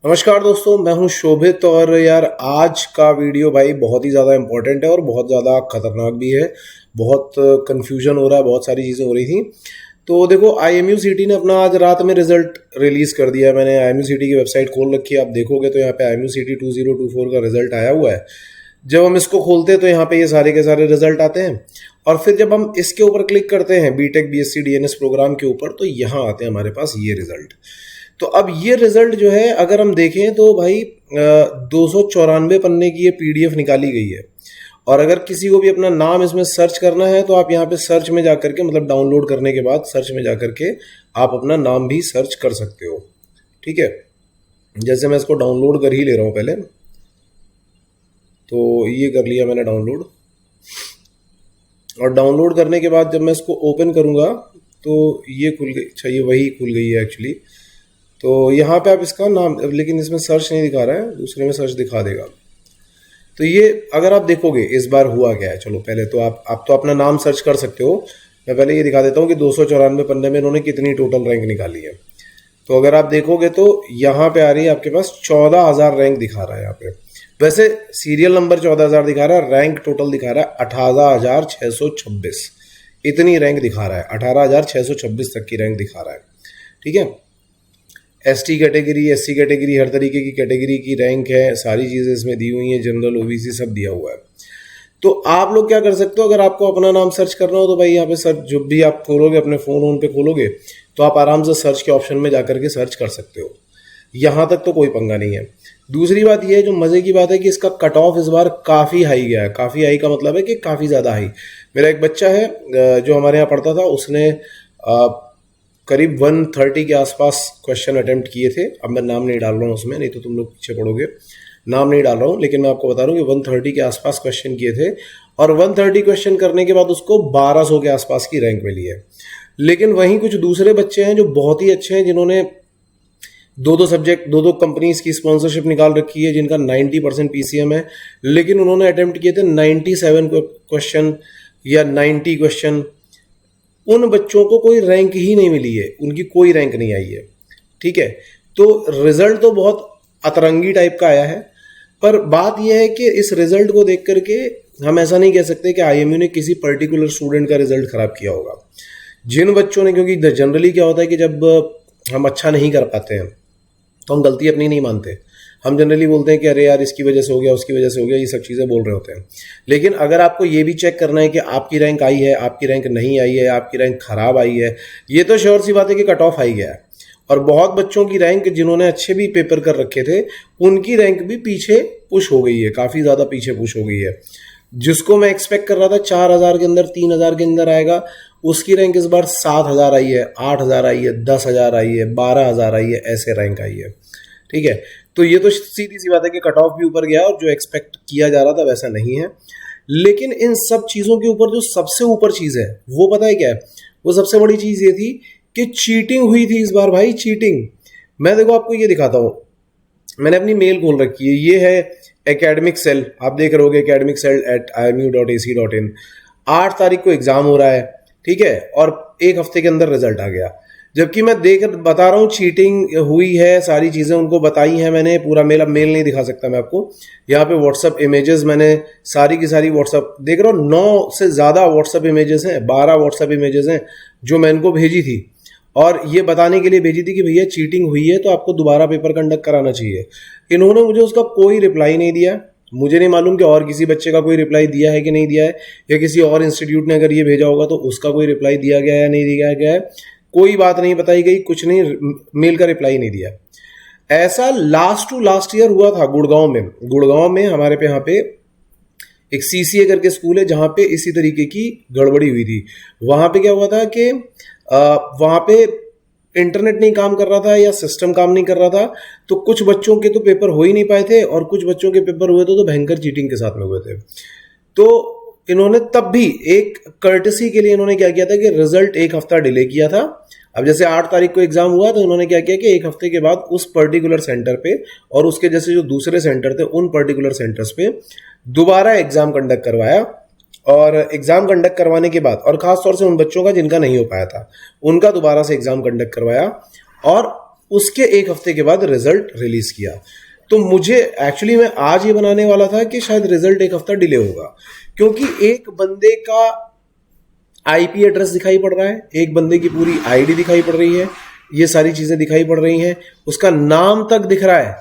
नमस्कार दोस्तों, मैं हूं शोभित। और यार आज का वीडियो भाई बहुत ही ज़्यादा इम्पोर्टेंट है और बहुत ज़्यादा खतरनाक भी है। बहुत कंफ्यूजन हो रहा है, बहुत सारी चीज़ें हो रही थी। तो देखो, IMU-CT ने अपना आज रात में रिजल्ट रिलीज़ कर दिया है। मैंने IMU-CT की वेबसाइट खोल रखी है, आप देखोगे तो यहाँ पे IMU-CT 2024 का रिजल्ट आया हुआ है। जब हम इसको खोलते हैं तो यहाँ पे ये सारे के सारे रिजल्ट आते हैं, और फिर जब हम इसके ऊपर क्लिक करते हैं बीटेक BSc DNS प्रोग्राम के ऊपर, तो यहाँ आते हैं हमारे पास ये रिजल्ट। तो अब ये रिजल्ट जो है, अगर हम देखें तो भाई 294 पन्ने की ये PDF निकाली गई है। और अगर किसी को भी अपना नाम इसमें सर्च करना है तो आप यहाँ पे सर्च में जाकर के, मतलब डाउनलोड करने के बाद सर्च में जाकर के आप अपना नाम भी सर्च कर सकते हो। ठीक है, जैसे मैं इसको डाउनलोड कर ही ले रहा हूँ पहले। तो ये कर लिया मैंने डाउनलोड, और डाउनलोड करने के बाद जब मैं इसको ओपन करूँगा तो ये खुल गई। अच्छा, ये वही खुल गई है एक्चुअली। तो यहाँ पे आप इसका नाम, लेकिन इसमें सर्च नहीं दिखा रहा है, दूसरे में सर्च दिखा देगा। तो ये अगर आप देखोगे इस बार हुआ क्या है, चलो पहले तो आप तो अपना नाम सर्च कर सकते हो। मैं पहले ये दिखा देता हूँ कि 294 पन्ने में इन्होंने कितनी टोटल रैंक निकाली है। तो अगर आप देखोगे तो यहाँ पे आ रही है आपके पास 14,000 रैंक दिखा रहा है यहाँ पे। वैसे सीरियल नंबर 14,000 दिखा रहा है, रैंक टोटल दिखा रहा है 18,626। इतनी रैंक दिखा रहा है, 18,626 तक की रैंक दिखा रहा है। ठीक है, ST कैटेगरी, SC कैटेगरी, हर तरीके की कैटेगरी की रैंक है, सारी चीज़ें इसमें दी हुई हैं, जनरल OBC सब दिया हुआ है। तो आप लोग क्या कर सकते हो, अगर आपको अपना नाम सर्च करना हो तो भाई यहाँ पे सर्च, जब भी आप खोलोगे अपने फ़ोन पे खोलोगे तो आप आराम से सर्च के ऑप्शन में जाकर के सर्च कर सकते हो। यहाँ तक तो कोई पंगा नहीं है। दूसरी बात यह है, जो मज़े की बात है, कि इसका कट ऑफ इस बार काफ़ी हाई गया है। काफ़ी हाई का मतलब है कि काफ़ी ज़्यादा हाई। मेरा एक बच्चा है जो हमारे यहाँ पढ़ता था, उसने करीब 130 के आसपास क्वेश्चन अटेम्प्ट किए थे। अब मैं नाम नहीं डाल रहा हूँ उसमें, नहीं तो तुम लोग पीछे पड़ोगे। नाम नहीं डाल रहा हूँ, लेकिन मैं आपको बता रहा हूँ कि 130 के आसपास क्वेश्चन किए थे, और 130 क्वेश्चन करने के बाद उसको 1200 के आसपास की रैंक मिली है। लेकिन वहीं कुछ दूसरे बच्चे हैं जो बहुत ही अच्छे हैं, जिन्होंने दो सब्जेक्ट, दो कंपनीज की स्पॉन्सरशिप निकाल रखी है, जिनका 90% PCM है, लेकिन उन्होंने अटेम्प्ट किए थे 97 क्वेश्चन या 90 क्वेश्चन। उन बच्चों को कोई रैंक ही नहीं मिली है, उनकी कोई रैंक नहीं आई है। ठीक है, तो रिजल्ट तो बहुत अतरंगी टाइप का आया है, पर बात यह है कि इस रिजल्ट को देख करके हम ऐसा नहीं कह सकते कि IMU ने किसी पर्टिकुलर स्टूडेंट का रिजल्ट खराब किया होगा। जिन बच्चों ने, क्योंकि जनरली क्या होता है कि जब हम अच्छा नहीं कर पाते हैं तो हम गलती अपनी नहीं मानते। हम जनरली बोलते हैं कि अरे यार, इसकी वजह से हो गया, उसकी वजह से हो गया, ये सब चीज़ें बोल रहे होते हैं। लेकिन अगर आपको ये भी चेक करना है कि आपकी रैंक आई है, आपकी रैंक नहीं आई है, आपकी रैंक खराब आई है, ये तो श्योर सी बात है कि कट ऑफ आई गया है। और बहुत बच्चों की रैंक, जिन्होंने अच्छे भी पेपर कर रखे थे, उनकी रैंक भी पीछे पुश हो गई है, काफ़ी ज़्यादा पीछे पुश हो गई है। जिसको मैं एक्सपेक्ट कर रहा था 4,000 के अंदर, 3,000 के अंदर आएगा, उसकी रैंक इस बार 7,000 आई है, 8,000 आई है, 10,000 आई है, 12,000 आई है, ऐसे रैंक आई है। ठीक है, तो ये तो सीधी सी बात है कि कट ऑफ भी ऊपर गया और जो एक्सपेक्ट किया जा रहा था वैसा नहीं है। लेकिन इन सब चीज़ों के ऊपर जो सबसे ऊपर चीज़ है वो पता है क्या है? वो सबसे बड़ी चीज़ ये थी कि चीटिंग हुई थी इस बार भाई, चीटिंग। मैं देखो आपको ये दिखाता हूँ, मैंने अपनी मेल खोल रखी है, ये है एकेडमिक सेल, आप देख रहे होगे academiccell@imu.ac.in। 8 तारीख को एग्जाम हो रहा है, ठीक है, और एक हफ्ते के अंदर रिजल्ट आ गया। जबकि मैं बता रहा हूँ चीटिंग हुई है, सारी चीज़ें उनको बताई हैं मैंने। पूरा मेल, अब मेल नहीं दिखा सकता मैं आपको। यहाँ पे व्हाट्सअप इमेजेस मैंने सारी की सारी व्हाट्सअप देख रहा हूँ, 9 से ज़्यादा व्हाट्सअप इमेजेस हैं, 12 व्हाट्सअप इमेजेस हैं जो मैं इनको भेजी थी, और ये बताने के लिए भेजी थी कि भैया चीटिंग हुई है तो आपको दोबारा पेपर कंडक्ट कराना चाहिए। इन्होंने मुझे उसका कोई रिप्लाई नहीं दिया। मुझे नहीं मालूम कि और किसी बच्चे का कोई रिप्लाई दिया है कि नहीं दिया है, या किसी और इंस्टीट्यूट ने अगर ये भेजा होगा तो उसका कोई रिप्लाई दिया गया है या नहीं दिया गया है। कोई बात नहीं बताई गई, कुछ नहीं, मेल का रिप्लाई नहीं दिया। ऐसा लास्ट टू लास्ट ईयर हुआ था गुड़गांव में। गुड़गांव में हमारे पे यहाँ पे एक CCA करके स्कूल है जहाँ पे इसी तरीके की गड़बड़ी हुई थी। वहाँ पे क्या हुआ था कि वहाँ पे इंटरनेट नहीं काम कर रहा था या सिस्टम काम नहीं कर रहा था, तो कुछ बच्चों के तो पेपर हो ही नहीं पाए थे, और कुछ बच्चों के पेपर हुए थे तो भयंकर चीटिंग के साथ में हुए थे। तो इन्होंने तब भी एक कर्टसी के लिए इन्होंने क्या किया था कि रिजल्ट एक हफ्ता डिले किया था। अब जैसे 8 तारीख को एग्जाम हुआ तो इन्होंने क्या किया कि एक हफ्ते के बाद उस पर्टिकुलर सेंटर पे और उसके जैसे जो दूसरे सेंटर थे उन पर्टिकुलर सेंटर्स पे दोबारा एग्जाम कंडक्ट करवाया। और एग्जाम कंडक्ट करवाने के बाद, और खास तौर से उन बच्चों का जिनका नहीं हो पाया था, उनका दोबारा से एग्जाम कंडक्ट करवाया। और उसके एक हफ्ते के बाद रिजल्ट रिलीज किया। तो मुझे एक्चुअली मैं आज ये बनाने वाला था कि शायद रिजल्ट एक हफ्ता डिले होगा, क्योंकि एक बंदे का आईपी एड्रेस दिखाई पड़ रहा है, एक बंदे की पूरी आईडी दिखाई पड़ रही है, ये सारी चीजें दिखाई पड़ रही हैं, उसका नाम तक दिख रहा है,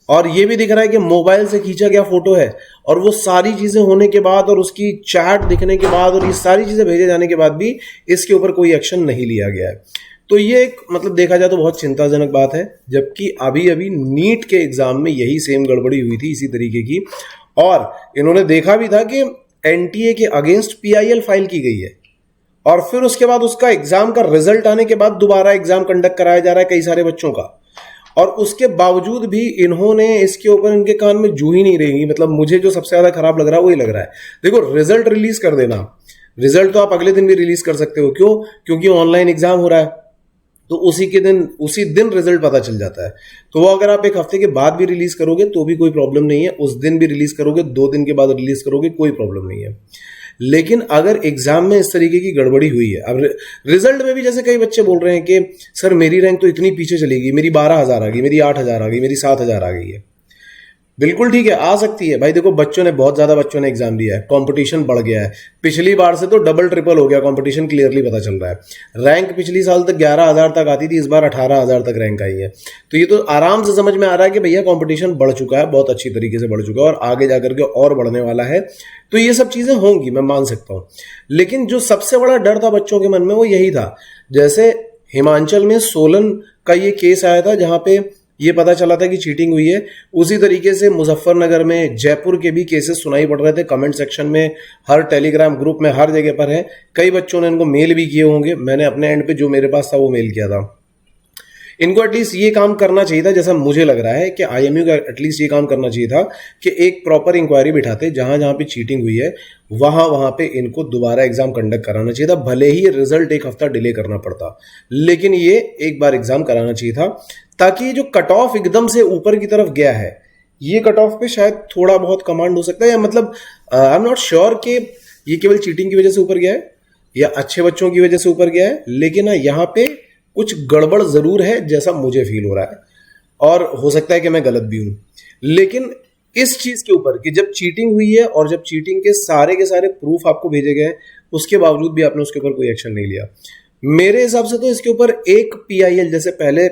और ये भी दिख रहा है कि मोबाइल से खींचा गया फोटो है। और वो सारी चीजें होने के बाद और उसकी चैट दिखने के बाद और ये सारी चीजें भेजे जाने के बाद भी इसके ऊपर कोई एक्शन नहीं लिया गया है। तो ये एक मतलब देखा जाए तो बहुत चिंताजनक बात है, जबकि अभी अभी नीट के एग्जाम में यही सेम गड़बड़ी हुई थी इसी तरीके की, और इन्होंने देखा भी था कि एनटीए के अगेंस्ट पीआईएल फाइल की गई है, और फिर उसके बाद उसका एग्जाम का रिजल्ट आने के बाद दोबारा एग्जाम कंडक्ट कराया जा रहा है कई सारे बच्चों का, और उसके बावजूद भी इन्होंने इसके ऊपर इनके कान में जू ही नहीं रहेगी। मतलब मुझे जो सबसे ज्यादा खराब लग रहा है वही लग रहा है। देखो, रिजल्ट रिलीज कर देना, रिजल्ट तो आप अगले दिन भी रिलीज कर सकते हो, क्यों? क्योंकि ऑनलाइन एग्जाम हो रहा है, तो उसी दिन रिजल्ट पता चल जाता है। तो वो अगर आप एक हफ्ते के बाद भी रिलीज करोगे तो भी कोई प्रॉब्लम नहीं है, उस दिन भी रिलीज करोगे, 2 दिन के बाद रिलीज करोगे, कोई प्रॉब्लम नहीं है। लेकिन अगर एग्जाम में इस तरीके की गड़बड़ी हुई है, अब रिजल्ट में भी जैसे कई बच्चे बोल रहे हैं कि सर मेरी रैंक तो इतनी पीछे चली गई, मेरी 12,000 आ गई, मेरी 8,000 आ गई, मेरी 7,000 आ गई है। बिल्कुल ठीक है, आ सकती है भाई। देखो, बहुत ज्यादा बच्चों ने एग्जाम दिया है, कंपटीशन बढ़ गया है, पिछली बार से तो डबल ट्रिपल हो गया कंपटीशन, क्लियरली पता चल रहा है। रैंक पिछली साल तक 11,000 तक आती थी, इस बार 18,000 तक रैंक आई है। तो ये तो आराम से समझ में आ रहा है कि भैया कंपटीशन बढ़ चुका है, बहुत अच्छी तरीके से बढ़ चुका है, और आगे जाकर के और बढ़ने वाला है। तो ये सब चीजें होंगी, मैं मान सकता हूं। लेकिन जो सबसे बड़ा डर था बच्चों के मन में वो यही था, जैसे हिमाचल में सोलन का ये केस आया था जहां पे ये पता चला था कि चीटिंग हुई है, उसी तरीके से मुजफ्फरनगर में, जयपुर के भी केसेस सुनाई पड़ रहे थे। कमेंट सेक्शन में, हर टेलीग्राम ग्रुप में, हर जगह पर है। कई बच्चों ने इनको मेल भी किए होंगे, मैंने अपने एंड पे जो मेरे पास था वो मेल किया था। इनको एटलीस्ट ये काम करना चाहिए था, जैसा मुझे लग रहा है कि आईएमयू का एटलीस्ट ये काम करना चाहिए था कि एक प्रॉपर इंक्वायरी बिठाते, जहां जहां पे चीटिंग हुई है वहां पे इनको दोबारा एग्जाम कंडक्ट कराना चाहिए था, भले ही रिजल्ट एक हफ्ता डिले करना पड़ता, लेकिन ये एक बार एग्जाम कराना चाहिए था, ताकि जो कट ऑफ एकदम से ऊपर की तरफ गया है, ये कट ऑफ पे शायद थोड़ा बहुत कमांड हो सकता है, या मतलब आई एम नॉट श्योर कि ये केवल चीटिंग की वजह से ऊपर गया है या अच्छे बच्चों की वजह से ऊपर गया है, लेकिन यहाँ पे कुछ गड़बड़ जरूर है जैसा मुझे फील हो रहा है, और हो सकता है कि मैं गलत भी हूं। लेकिन इस चीज के ऊपर कि जब चीटिंग हुई है और जब चीटिंग के सारे प्रूफ आपको भेजे गए, उसके बावजूद भी आपने उसके ऊपर कोई एक्शन नहीं लिया, मेरे हिसाब से तो इसके ऊपर एक पीआईएल, जैसे पहले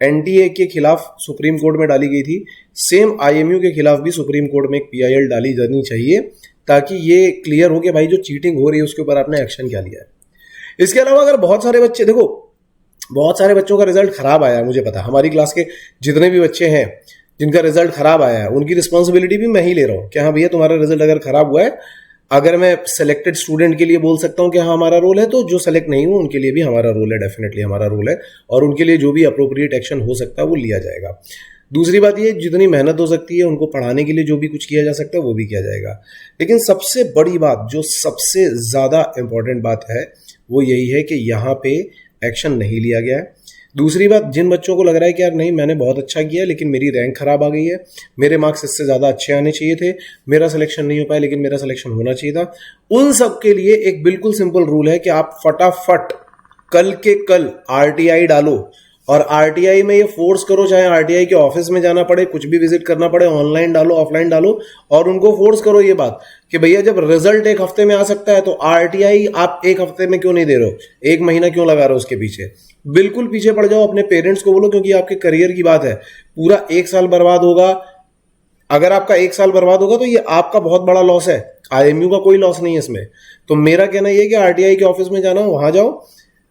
एनटीए के खिलाफ सुप्रीम कोर्ट में डाली गई थी, सेम आईएमयू के खिलाफ भी सुप्रीम कोर्ट में एक पीआईएल डाली जानी चाहिए, ताकि ये क्लियर हो कि भाई जो चीटिंग हो रही है उसके ऊपर आपने एक्शन क्या लिया है। इसके अलावा अगर बहुत सारे बच्चे, देखो बहुत सारे बच्चों का रिजल्ट खराब आया है, मुझे पता, हमारी क्लास के जितने भी बच्चे हैं जिनका रिजल्ट खराब आया है, उनकी रिस्पॉन्सिबिलिटी भी मैं ही ले रहा हूं कि हाँ भैया तुम्हारा रिजल्ट अगर खराब हुआ है, अगर मैं सिलेक्टेड स्टूडेंट के लिए बोल सकता हूं कि हाँ हमारा रोल है, तो जो सेलेक्ट नहीं हो उनके लिए भी हमारा रोल है, डेफिनेटली हमारा रोल है, और उनके लिए जो भी अप्रोप्रिएट एक्शन हो सकता है वो लिया जाएगा। दूसरी बात ये, जितनी मेहनत हो सकती है उनको पढ़ाने के लिए जो भी कुछ किया जा सकता है वो भी किया जाएगा। लेकिन सबसे बड़ी बात, जो सबसे ज्यादा इंपॉर्टेंट बात है, वो यही है कि यहाँ पे एक्शन नहीं लिया गया है। दूसरी बात, जिन बच्चों को लग रहा है कि यार नहीं मैंने बहुत अच्छा किया लेकिन मेरी रैंक खराब आ गई है, मेरे मार्क्स इससे ज़्यादा अच्छे आने चाहिए थे, मेरा सिलेक्शन नहीं हो पाया लेकिन मेरा सिलेक्शन होना चाहिए था, उन सब के लिए एक बिल्कुल सिंपल रूल है कि आप फटाफट कल के कल आरटीआई डालो, और आरटीआई में ये फोर्स करो, चाहे आरटीआई के ऑफिस में जाना पड़े, कुछ भी विजिट करना पड़े, ऑनलाइन डालो ऑफलाइन डालो, और उनको फोर्स करो ये बात कि भैया जब रिजल्ट एक हफ्ते में आ सकता है तो आरटीआई आप एक हफ्ते में क्यों नहीं दे रहे हो, 1 महीना क्यों लगा रहे हो उसके पीछे। बिल्कुल पीछे पड़ जाओ, अपने पेरेंट्स को बोलो, क्योंकि आपके करियर की बात है, पूरा 1 साल बर्बाद होगा। अगर आपका 1 साल बर्बाद होगा तो ये आपका बहुत बड़ा लॉस है, आईएमयू का कोई लॉस नहीं है इसमें। तो मेरा कहना यह है कि आरटीआई के ऑफिस में जाना, वहां जाओ,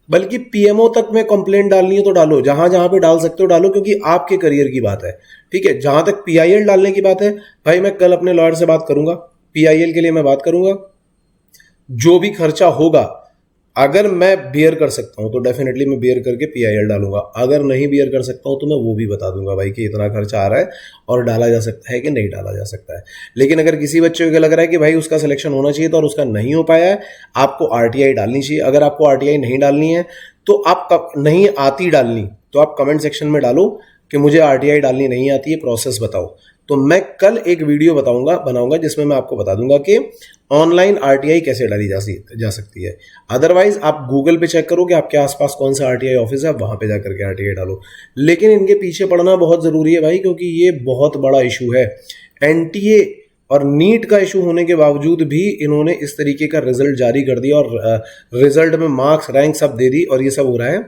बल्कि पीएमओ तक में कंप्लेंट डालनी है तो डालो, जहां जहां पे डाल सकते हो डालो, क्योंकि आपके करियर की बात है, ठीक है। जहां तक पीआईएल डालने की बात है, भाई मैं कल अपने लॉयर से बात करूंगा, पीआईएल के लिए मैं बात करूंगा, जो भी खर्चा होगा अगर मैं बियर कर सकता हूं तो डेफिनेटली मैं बियर करके पीआईएल डालूंगा, अगर नहीं बियर कर सकता हूं तो मैं वो भी बता दूंगा भाई कि इतना खर्चा आ रहा है और डाला जा सकता है कि नहीं डाला जा सकता है। लेकिन अगर किसी बच्चे को लग रहा है कि भाई उसका सिलेक्शन होना चाहिए था और उसका नहीं हो पाया है, आपको आरटीआई डालनी चाहिए। अगर आपको आरटीआई नहीं डालनी है तो आप नहीं आती डालनी तो आप कमेंट सेक्शन में डालो कि मुझे आरटीआई डालनी नहीं आती है, प्रोसेस बताओ। तो मैं कल एक वीडियो बनाऊंगा जिसमें मैं आपको बता दूंगा कि ऑनलाइन आरटीआई कैसे डाली जा सकती है। अदरवाइज आप गूगल पे चेक करो कि आपके आसपास कौन सा आरटीआई ऑफिस है, वहां पे जाकर के आरटीआई डालो। लेकिन इनके पीछे पड़ना बहुत जरूरी है भाई, क्योंकि ये बहुत बड़ा इशू है। एनटीए और नीट का इशू होने के बावजूद भी इन्होंने इस तरीके का रिजल्ट जारी कर दिया और रिजल्ट में मार्क्स रैंक सब दे दी, और ये सब हो रहा है।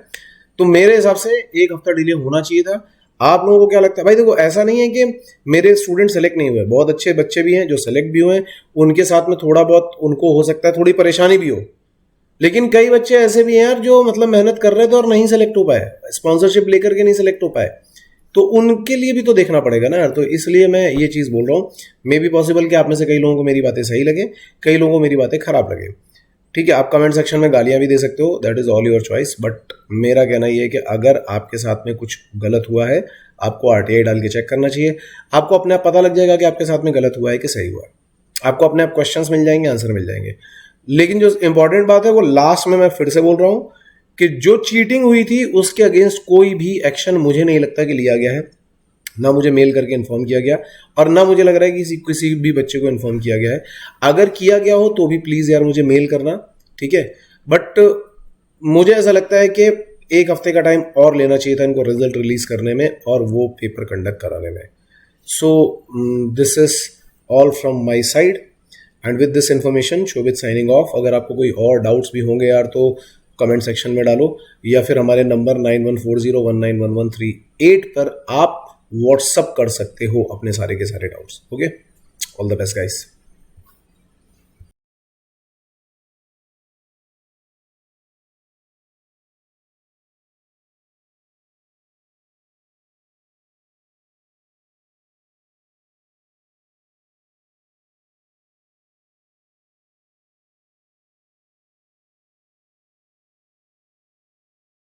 तो मेरे हिसाब से एक हफ्ता डिले होना चाहिए था। आप लोगों को क्या लगता है भाई? देखो, ऐसा नहीं है कि मेरे स्टूडेंट सेलेक्ट नहीं हुए, बहुत अच्छे बच्चे भी हैं जो सेलेक्ट भी हुए हैं, उनके साथ में थोड़ा बहुत उनको हो सकता है थोड़ी परेशानी भी हो। लेकिन कई बच्चे ऐसे भी हैं यार जो मतलब मेहनत कर रहे थे और नहीं सेलेक्ट हो पाए, स्पॉन्सरशिप लेकर के नहीं सेलेक्ट हो पाए। तो उनके लिए भी तो देखना पड़ेगा ना यार। तो इसलिए मैं ये चीज़ बोल रहा हूँ। मे बी पॉसिबल कि आप में से कई लोगों को मेरी बातें सही लगे, कई लोगों को मेरी बातें खराब लगे। ठीक है, आप कमेंट सेक्शन में गालियां भी दे सकते हो, that is all your choice. But मेरा कहना ये है कि अगर आपके साथ में कुछ गलत हुआ है, आपको आरटीआई डाल के चेक करना चाहिए। आपको अपने आप पता लग जाएगा कि आपके साथ में गलत हुआ है कि सही हुआ है। आपको अपने आप क्वेश्चंस मिल जाएंगे, आंसर मिल जाएंगे। लेकिन जो इंपॉर्टेंट बात है वो लास्ट में मैं फिर से बोल रहा हूं कि जो चीटिंग हुई थी उसके अगेंस्ट कोई भी एक्शन मुझे नहीं लगता कि लिया गया है। ना मुझे मेल करके इन्फॉर्म किया गया, और ना मुझे लग रहा है कि किसी भी बच्चे को इन्फॉर्म किया गया है। अगर किया गया हो तो भी प्लीज यार मुझे मेल करना, ठीक है। बट मुझे ऐसा लगता है कि एक हफ्ते का टाइम और लेना चाहिए था इनको रिजल्ट रिलीज करने में और वो पेपर कंडक्ट कराने में। So this is all from my side, and with this information Shobhit signing off. अगर आपको कोई और डाउट्स भी होंगे यार तो कमेंट सेक्शन में डालो, या फिर हमारे नंबर 9140191138 पर आप व्हाट्सअप कर सकते हो अपने सारे के सारे doubts. Okay, all the best guys.